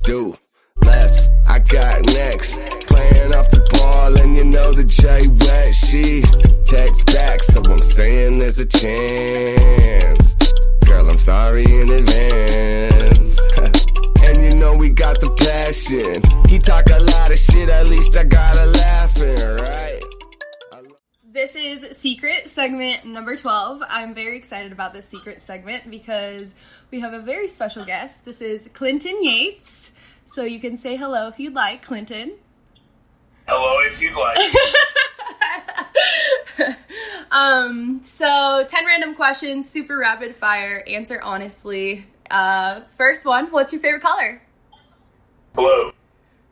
do less. I got next, playing off the ball, and you know the J wet. She text back, so I'm saying there's a chance. Girl, I'm sorry in advance. And you know we got the passion. He talk a lot of shit, at least I got her laughing, right? This is Secret segment number 12. I'm very excited about this secret segment because we have a very special guest. This is Clinton Yates. So you can say hello if you'd like, Clinton. Hello if you'd like. So 10 random questions, super rapid fire, answer honestly. First one, what's your favorite color? Blue.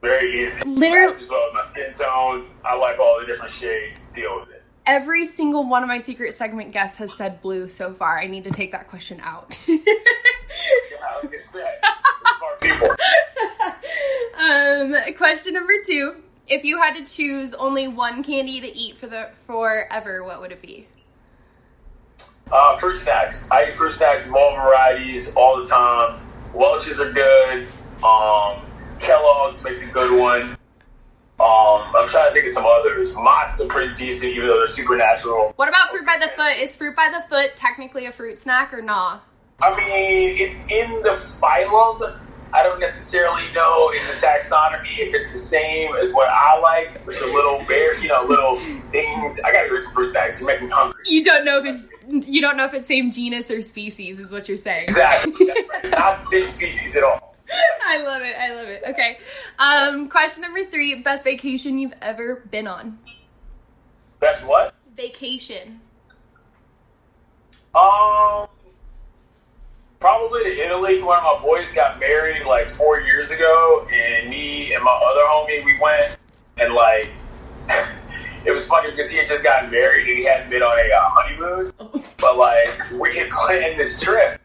Very easy. Literally. Matches well with my skin tone. I like all the different shades. Deal with it. Every single one of my secret segment guests has said blue so far. I need to take that question out. Yeah, I was gonna say. Smart people. Question number 2. If you had to choose only one candy to eat forever, what would it be? Fruit snacks. I eat fruit snacks of all varieties all the time. Welch's are good. Kellogg's makes a good one. I'm trying to think of some others. Mott's are pretty decent, even though they're super natural. What about Fruit by the Foot? Is Fruit by the Foot technically a fruit snack or nah? I mean, it's in the phylum. I don't necessarily know in the taxonomy if it's the same as what I like, which are little little things. I gotta go some fruit snacks. You're making me hungry. You don't know if it's same genus or species, is what you're saying. Exactly. That's right. Not the same species at all. I love it. Okay. Question number 3. Best vacation you've ever been on? Best what? Vacation. Probably to Italy. One of my boys got married like 4 years ago, and me and my other homie, we went, and like, it was funny because he had just gotten married and he hadn't been on a honeymoon, but like, we had planned this trip,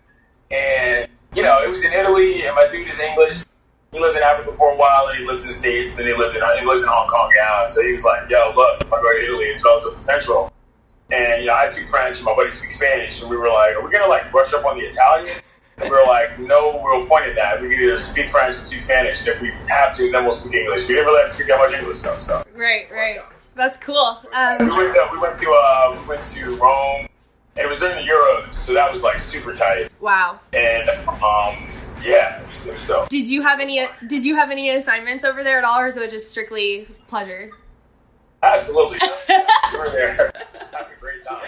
and you know, it was in Italy, and my dude is English. He lived in Africa for a while, and he lived in the States, and then he lives in Hong Kong now. So he was like, yo, look, if I go to Italy, it's relatively central. And, you know, I speak French, and my buddy speaks Spanish, and we were like, are we going to, like, brush up on the Italian? And we were like, no real point in that. We can either speak French or speak Spanish, and if we have to, then we'll speak English. We didn't really speak that much English, though, so. Right. That's cool. We went to Rome. And it was during the Euros, so that was like super tight. Wow. And yeah, it was dope. Did you have any assignments over there at all, or was it just strictly pleasure? Absolutely. We were there having a great time.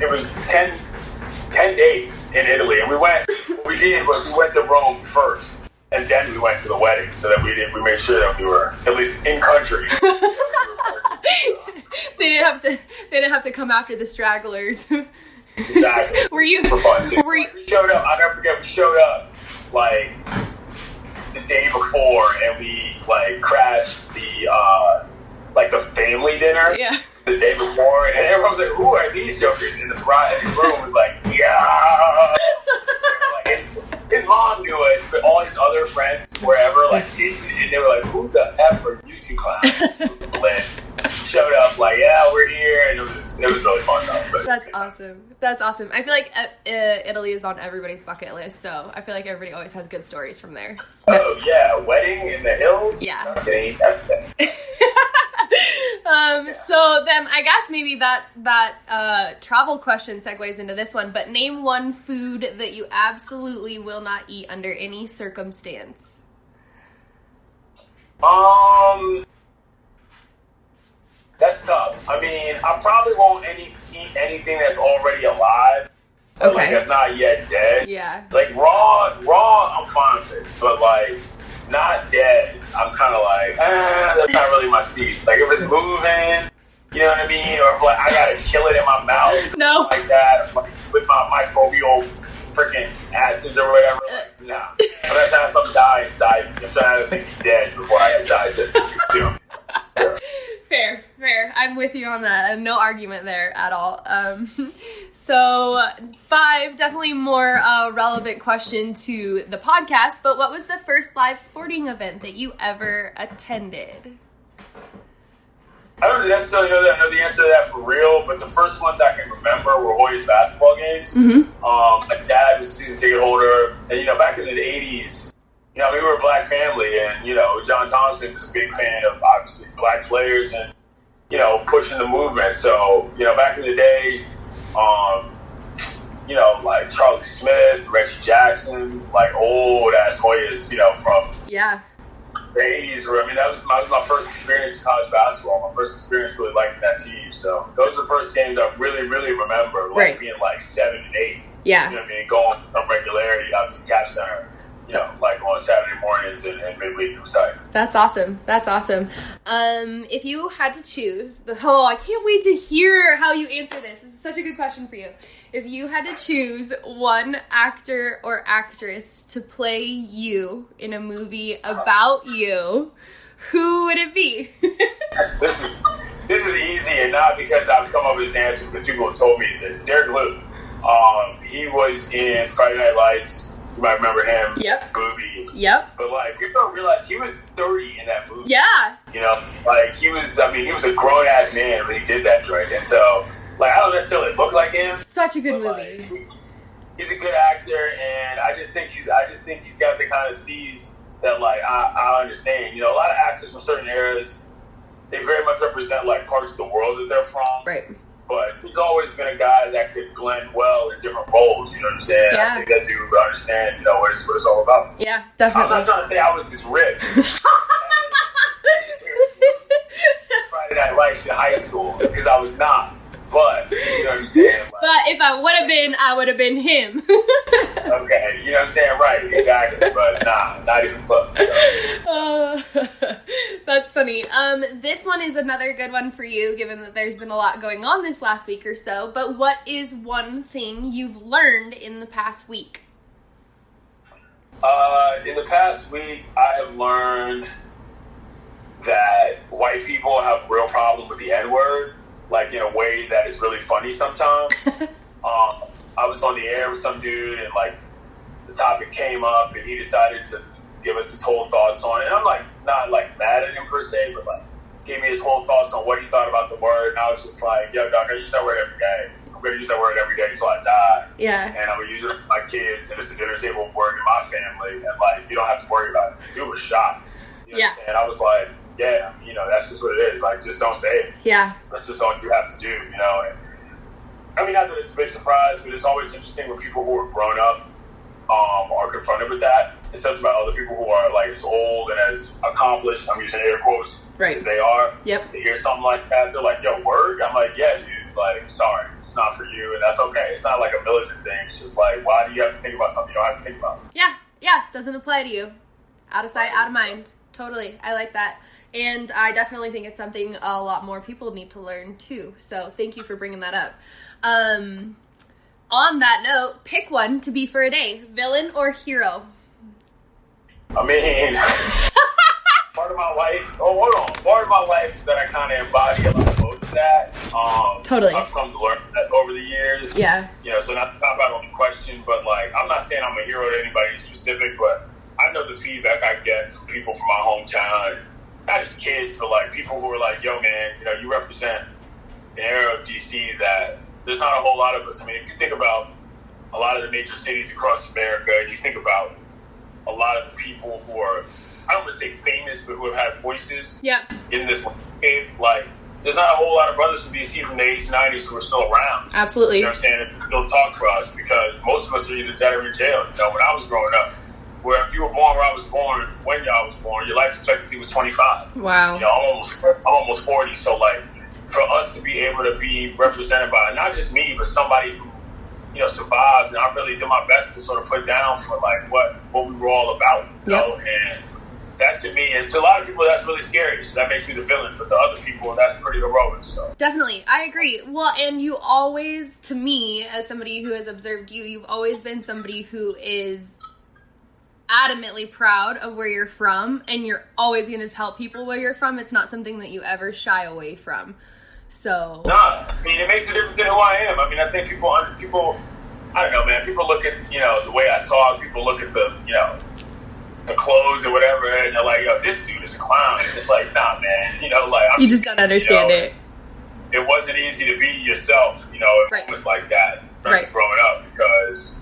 It was 10 days in Italy, and we went to Rome first, and then we went to the wedding, so that we made sure that we were at least in country. They didn't have to come after the stragglers. Exactly. We showed up. I'll never forget. We showed up like the day before, and we like crashed the family dinner. Yeah. The day before, and everyone was like, "Who are these jokers?" And the bride in the room was like, "Yeah." Like, his mom knew us, but all his other friends, wherever, like didn't, and they were like, "Who the F are you two clowns?" Showed up like, yeah, we're here, and it was really fun though. But That's awesome. I feel like Italy is on everybody's bucket list, so I feel like everybody always has good stories from there. Oh yeah, wedding in the hills. Yeah. So then I guess maybe that travel question segues into this one. But name one food that you absolutely will not eat under any circumstance. That's tough. I mean, I probably won't eat anything that's already alive. Okay. Like, that's not yet dead. Yeah. Like, raw, I'm fine with it. But, like, not dead, I'm kind of like, that's not really my speed. Like, if it's moving, you know what I mean? Or if, like, I gotta kill it in my mouth. No. Like that. Like, with my microbial freaking acids or whatever. Like, nah. I'm not trying to have something die inside me. I'm trying to make it dead before I decide to consume. Yeah. Fair. I'm with you on that. I have no argument there at all. So 5, definitely more relevant question to the podcast, but what was the first live sporting event that you ever attended? I don't necessarily know the answer to that for real, but the first ones I can remember were Hoyas basketball games. Mm-hmm. My dad was a season ticket holder, and back in the 80s, you know, we were a black family, and, you know, John Thompson was a big fan of, obviously, black players and, you know, pushing the movement. So, you know, back in the day, you know, like Charlie Smith, Reggie Jackson, like old-ass Hoyas, you know, from the 80s. I mean, that was my first experience in college basketball, my first experience really liking that team. So those are the first games I really, really remember, like being like 7 and 8. Yeah. You know what I mean? Going from regularity out to the Cap Center, you know, like on Saturday mornings and midweek. It was tight. That's awesome. That's awesome. If you had to choose, I can't wait to hear how you answer this. This is such a good question for you. If you had to choose one actor or actress to play you in a movie about you, who would it be? This is easy, and not because I've come up with this answer, because people have told me this. Derek Luke. He was in Friday Night Lights. You might remember him. Yep. Booby. Yep. But, like, people don't realize he was 30 in that movie. Yeah. You know? Like, he was a grown-ass man when he did that joint. And so, like, I don't necessarily look like him. Such a good movie. Like, he's a good actor, and I just think he's got the kind of steez that, like, I understand. You know, a lot of actors from certain eras, they very much represent, like, parts of the world that they're from. Right. But he's always been a guy that could blend well in different roles, you know what I'm saying? Yeah. I think that dude would understand, you know, what it's all about. Yeah, definitely. I'm not trying to say I was just ripped. Friday Night Lights in high school, because I was not. But, you know what I'm saying? Like, but if I would have been, I would have been him. Okay, you know what I'm saying? Right, exactly. But nah, not even close. So. That's funny. This one is another good one for you, given that there's been a lot going on this last week or so. But what is one thing you've learned in the past week? In the past week, I have learned that white people have a real problem with the N-word, like in a way that is really funny sometimes. I was on the air with some dude, and like the topic came up, and he decided to give us his whole thoughts on it. And I'm like, not like mad at him per se, but like gave me his whole thoughts on what he thought about the word. And I was just like, yo, dog, I use that word every day. I'm going to use that word every day until I die. Yeah. And I'm going to use it with my kids, and it's a dinner table word in my family. And like, you don't have to worry about it. The dude was shocked. You know what I'm saying? I was like, yeah, you know, that's just what it is. Like, just don't say it. Yeah. That's just all you have to do, you know. And I mean, not that it's a big surprise, but it's always interesting when people who are grown up are confronted with that. It says about other people who are like as old and as accomplished, I'm using air quotes, as they are. Yep. They hear something like that, they're like, yo, word? I'm like, yeah, dude, like, sorry, it's not for you, and that's okay. It's not like a militant thing. It's just like, why do you have to think about something you don't have to think about? Yeah, doesn't apply to you. Out of sight, out of mind. Totally, I like that. And I definitely think it's something a lot more people need to learn too. So thank you for bringing that up. On that note, pick one to be for a day, villain or hero. I mean, part of my life is that I kind of embody a lot of both of that. Totally. I've come to learn that over the years. Yeah. You know, so not to talk about on the question, but like, I'm not saying I'm a hero to anybody specific, but I know the feedback I get from people from my hometown, not just kids, but like people who are like, yo, man, you know, you represent an area of DC that there's not a whole lot of us. I mean, if you think about a lot of the major cities across America, and you think about a lot of the people who are, I don't want to say famous, but who have had voices in this landscape, like, there's not a whole lot of brothers from DC from the 80s, 90s who are still around. Absolutely. You know what I'm saying? And still talk for us, because most of us are either dead or in jail. You know, when I was growing up, where if you were born where I was born, when y'all was born, your life expectancy was 25. Wow. You know, I'm almost 40, so like, for us to be able to be represented by not just me, but somebody who, you know, survived, and I really did my best to sort of put down for like what we were all about, you know, and that to me, and to a lot of people that's really scary, so that makes me the villain, but to other people that's pretty heroic. So definitely, I agree. Well, and you always, to me, as somebody who has observed you, you've always been somebody who is adamantly proud of where you're from, and you're always going to tell people where you're from. It's not something that you ever shy away from. So nah, I mean, it makes a difference in who I am. I mean, I think people, I don't know, man. People look at, you know, the way I talk. People look at the, you know, the clothes or whatever, and they're like, yo, this dude is a clown. And it's like, nah, man. You know, like, you just don't understand it. It wasn't easy to be yourself, you know, in moments like that growing up, because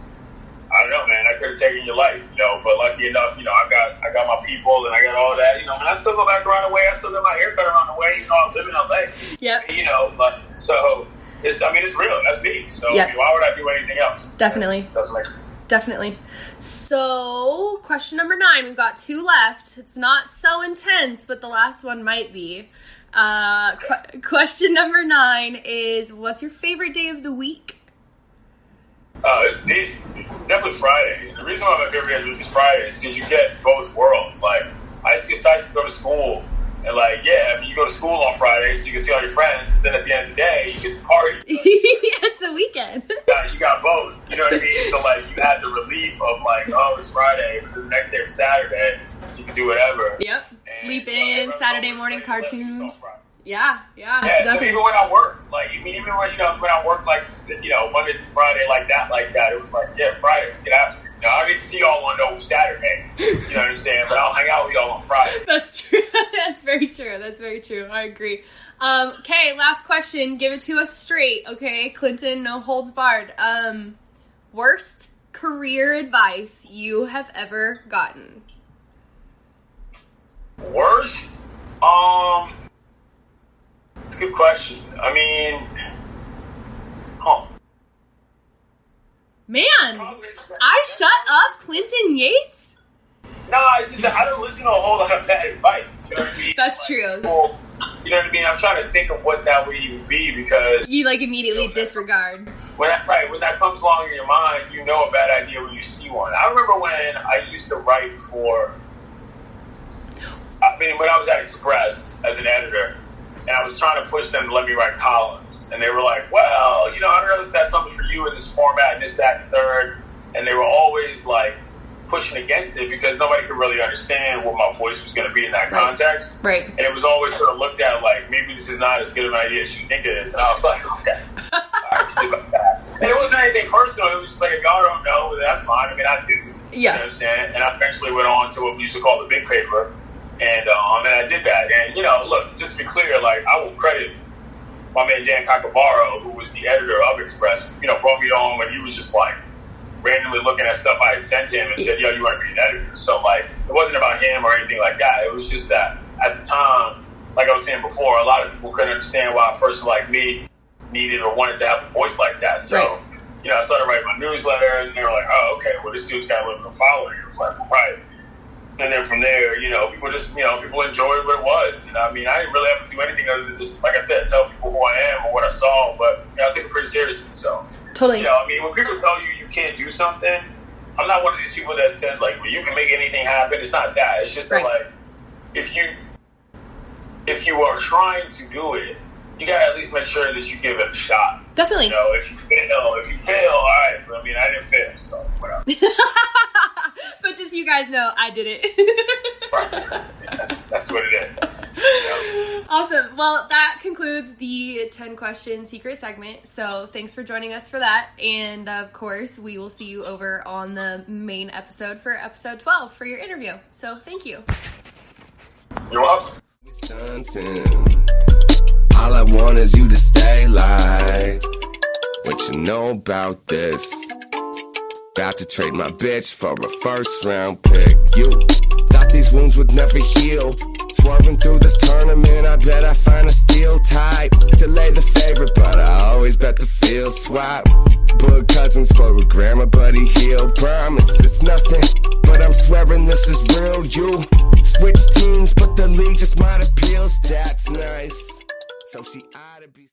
I don't know, man. I could have taken your life, but lucky enough, I got my people and I got all that, and I still go back around the way. I still get my haircut around the way. I live in LA. Yep. But so it's real. That's me. So yep. Why would I do anything else? Definitely. Definitely. So, question number 9. We've got 2 left. It's not so intense, but the last one might be. Question number 9 is, what's your favorite day of the week? It's easy. It's definitely Friday. And the reason why my favorite day of the week is Friday is because you get both worlds. Like, I just get excited to go to school. And you go to school on Friday so you can see all your friends. And then at the end of the day, you get to party. It's the weekend. You got both. You know what I mean? So you had the relief of it's Friday, but the next day was Saturday, so you can do whatever. Yep. Sleep in, Saturday morning cartoons. Yeah, definitely. So even when I worked, even when I worked Monday through Friday like that, it was Friday, let's get after it. I get to see y'all on Saturday. You know what I'm saying? But I'll hang out with y'all on Friday. That's true. That's very true. I agree. Okay, last question. Give it to us straight, okay? Clinton, no holds barred. Worst career advice you have ever gotten? Worst? It's a good question. Man, I shut up Clinton Yates? No, it's just that I don't listen to a whole lot of bad advice. You know what I mean? That's true. You know what I mean? I'm trying to think of what that would even be because... You, immediately disregard. When that comes along in your mind, you know a bad idea when you see one. I remember when I used to write for... when I was at Express as an editor, and I was trying to push them to let me write columns. And they were like, well, I don't know if that's something for you in this format and this, that, and third. And they were always, pushing against it because nobody could really understand what my voice was going to be in that context. Right. And it was always sort of looked at maybe this is not as good of an idea as you think it is. And I was like, okay. All right, see about that. And it wasn't anything personal. It was just if y'all don't know, that's fine. I do. Yeah. You know what I'm saying? And I eventually went on to what we used to call the big paper. And I did that. And, look, just to be clear, I will credit my man Dan Kakabaro, who was the editor of Express, brought me on when he was just, randomly looking at stuff I had sent him and said, yo, you want to be an editor? So, it wasn't about him or anything like that. It was just that at the time, like I was saying before, a lot of people couldn't understand why a person like me needed or wanted to have a voice like that. So, I started writing my newsletter, and they were like, oh, okay, well, this dude's got a little bit of following. It was like, well, right. And then from there, people just, people enjoyed what it was. And I didn't really have to do anything other than just, like I said, tell people who I am or what I saw. But, I take it pretty seriously. So, totally. When people tell you you can't do something, I'm not one of these people that says, well, you can make anything happen. It's not that. It's just that, if you are trying to do it, you got to at least make sure that you give it a shot. Definitely. If you fail, all right. But I didn't fail, so whatever. But just you guys know, I did it. Right. That's what it is. Awesome. Well, that concludes the 10 question secret segment. So thanks for joining us for that. And of course, we will see you over on the main episode for episode 12 for your interview. So thank you. You're welcome. All I want is you to stay light. What you know about this? About to trade my bitch for a first round pick. You thought these wounds would never heal. Swerving through this tournament, I bet I find a steel type to lay the favorite, but I always bet the field swap. Blood cousins for a grandma, buddy heel. Promise it's nothing, but I'm swearing this is real. You switch teams, but the league just might appeal. Stats nice, so she ought to be.